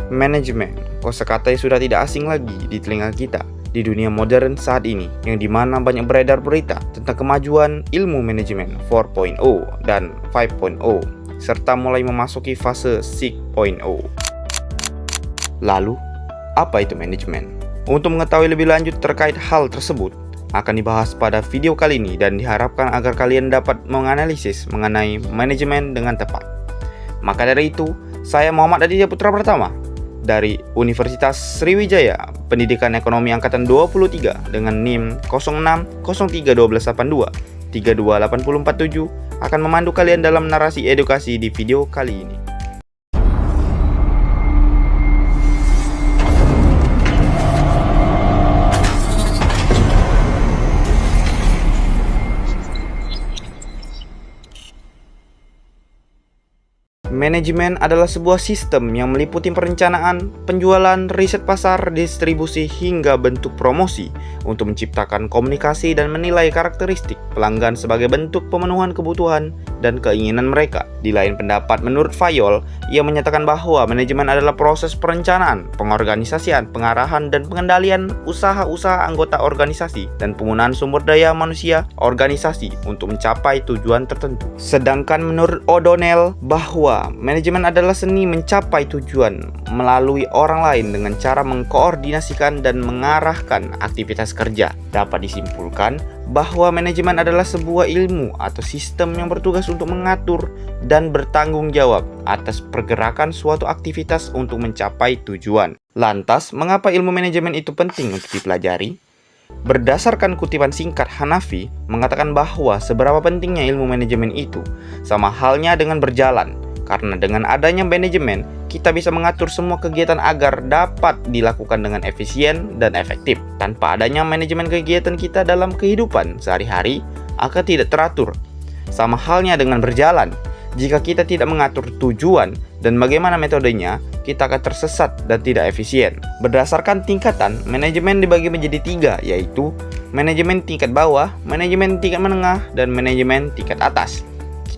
Manajemen, kosakata yang sudah tidak asing lagi di telinga kita di dunia modern saat ini, yang dimana banyak beredar berita tentang kemajuan ilmu manajemen 4.0 dan 5.0 serta mulai memasuki fase 6.0. Lalu, apa itu manajemen? Untuk mengetahui lebih lanjut terkait hal tersebut, akan dibahas pada video kali ini dan diharapkan agar kalian dapat menganalisis mengenai manajemen dengan tepat. Maka dari itu, saya Muhammad Aditya Putra Pratama dari Universitas Sriwijaya Pendidikan Ekonomi Angkatan 23 dengan NIM 06031282 328047 akan memandu kalian dalam narasi edukasi di video kali ini. Manajemen adalah sebuah sistem yang meliputi perencanaan, penjualan, riset pasar, distribusi, hingga bentuk promosi untuk menciptakan komunikasi dan menilai karakteristik pelanggan sebagai bentuk pemenuhan kebutuhan dan keinginan mereka. Di lain pendapat, menurut Fayol, ia menyatakan bahwa manajemen adalah proses perencanaan, pengorganisasian, pengarahan, dan pengendalian usaha-usaha anggota organisasi dan penggunaan sumber daya manusia organisasi untuk mencapai tujuan tertentu. Sedangkan menurut O'Donnell bahwa manajemen adalah seni mencapai tujuan melalui orang lain dengan cara mengkoordinasikan dan mengarahkan aktivitas kerja. Dapat disimpulkan bahwa manajemen adalah sebuah ilmu atau sistem yang bertugas untuk mengatur dan bertanggung jawab atas pergerakan suatu aktivitas untuk mencapai tujuan. Lantas, mengapa ilmu manajemen itu penting untuk dipelajari? Berdasarkan kutipan singkat Hanafi mengatakan bahwa seberapa pentingnya ilmu manajemen itu sama halnya dengan berjalan. Karena dengan adanya manajemen, kita bisa mengatur semua kegiatan agar dapat dilakukan dengan efisien dan efektif. Tanpa adanya manajemen kegiatan kita dalam kehidupan sehari-hari akan tidak teratur. Sama halnya dengan berjalan, jika kita tidak mengatur tujuan dan bagaimana metodenya, kita akan tersesat dan tidak efisien. Berdasarkan tingkatan, manajemen dibagi menjadi 3, yaitu manajemen tingkat bawah, manajemen tingkat menengah, dan manajemen tingkat atas.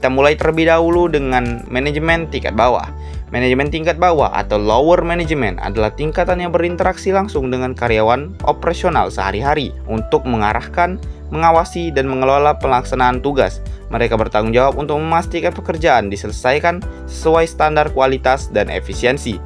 Kita mulai terlebih dahulu dengan manajemen tingkat bawah. Manajemen tingkat bawah atau lower management adalah tingkatan yang berinteraksi langsung dengan karyawan operasional sehari-hari untuk mengarahkan, mengawasi, dan mengelola pelaksanaan tugas. Mereka bertanggung jawab untuk memastikan pekerjaan diselesaikan sesuai standar kualitas dan efisiensi,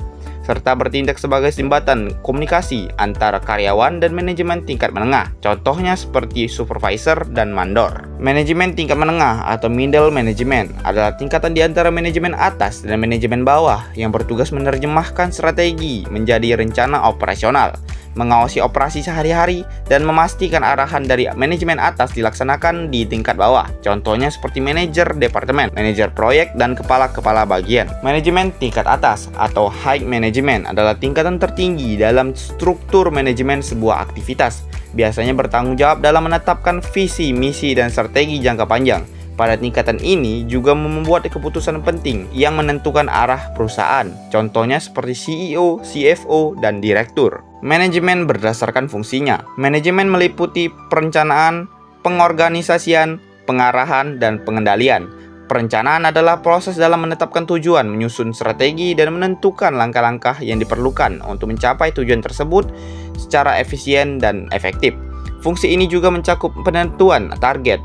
serta bertindak sebagai jembatan komunikasi antara karyawan dan manajemen tingkat menengah. Contohnya seperti supervisor dan mandor. Manajemen tingkat menengah atau middle management adalah tingkatan di antara manajemen atas dan manajemen bawah yang bertugas menerjemahkan strategi menjadi rencana operasional, mengawasi operasi sehari-hari, dan memastikan arahan dari manajemen atas dilaksanakan di tingkat bawah. Contohnya seperti manajer departemen, manajer proyek, dan kepala-kepala bagian. Manajemen tingkat atas atau high management adalah tingkatan tertinggi dalam struktur manajemen sebuah aktivitas. Biasanya bertanggung jawab dalam menetapkan visi, misi, dan strategi jangka panjang. Pada tingkatan ini juga membuat keputusan penting yang menentukan arah perusahaan. Contohnya seperti CEO, CFO, dan direktur. Manajemen berdasarkan fungsinya. Manajemen meliputi perencanaan, pengorganisasian, pengarahan, dan pengendalian. Perencanaan adalah proses dalam menetapkan tujuan, menyusun strategi, dan menentukan langkah-langkah yang diperlukan untuk mencapai tujuan tersebut secara efisien dan efektif. Fungsi ini juga mencakup penentuan target,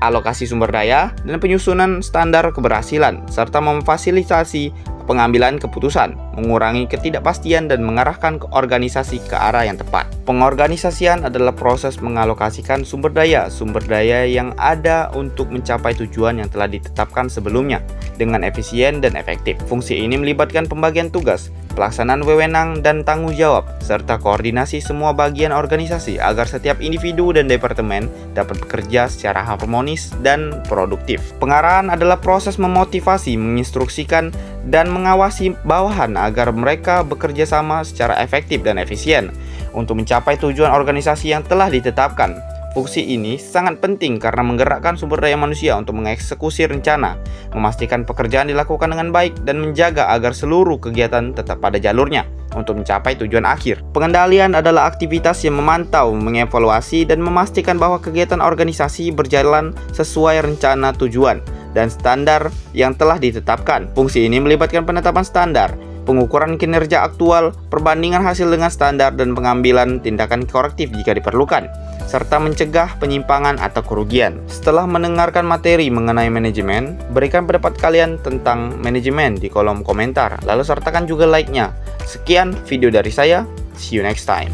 alokasi sumber daya, dan penyusunan standar keberhasilan, serta memfasilitasi pengambilan keputusan, mengurangi ketidakpastian, dan mengarahkan ke organisasi ke arah yang tepat. Pengorganisasian adalah proses mengalokasikan sumber daya yang ada untuk mencapai tujuan yang telah ditetapkan sebelumnya dengan efisien dan efektif. Fungsi ini melibatkan pembagian tugas, pelaksanaan wewenang dan tanggung jawab, serta koordinasi semua bagian organisasi agar setiap individu dan departemen dapat bekerja secara harmonis dan produktif. Pengarahan adalah proses memotivasi, menginstruksikan, dan mengawasi bawahan agar mereka bekerja sama secara efektif dan efisien untuk mencapai tujuan organisasi yang telah ditetapkan. Fungsi ini sangat penting karena menggerakkan sumber daya manusia untuk mengeksekusi rencana, memastikan pekerjaan dilakukan dengan baik, dan menjaga agar seluruh kegiatan tetap pada jalurnya untuk mencapai tujuan akhir. Pengendalian adalah aktivitas yang memantau, mengevaluasi, dan memastikan bahwa kegiatan organisasi berjalan sesuai rencana tujuan dan standar yang telah ditetapkan. Fungsi ini melibatkan penetapan standar, pengukuran kinerja aktual, perbandingan hasil dengan standar, dan pengambilan tindakan korektif jika diperlukan, serta mencegah penyimpangan atau kerugian. Setelah mendengarkan materi mengenai manajemen, berikan pendapat kalian tentang manajemen di kolom komentar, lalu sertakan juga like-nya. Sekian video dari saya, see you next time.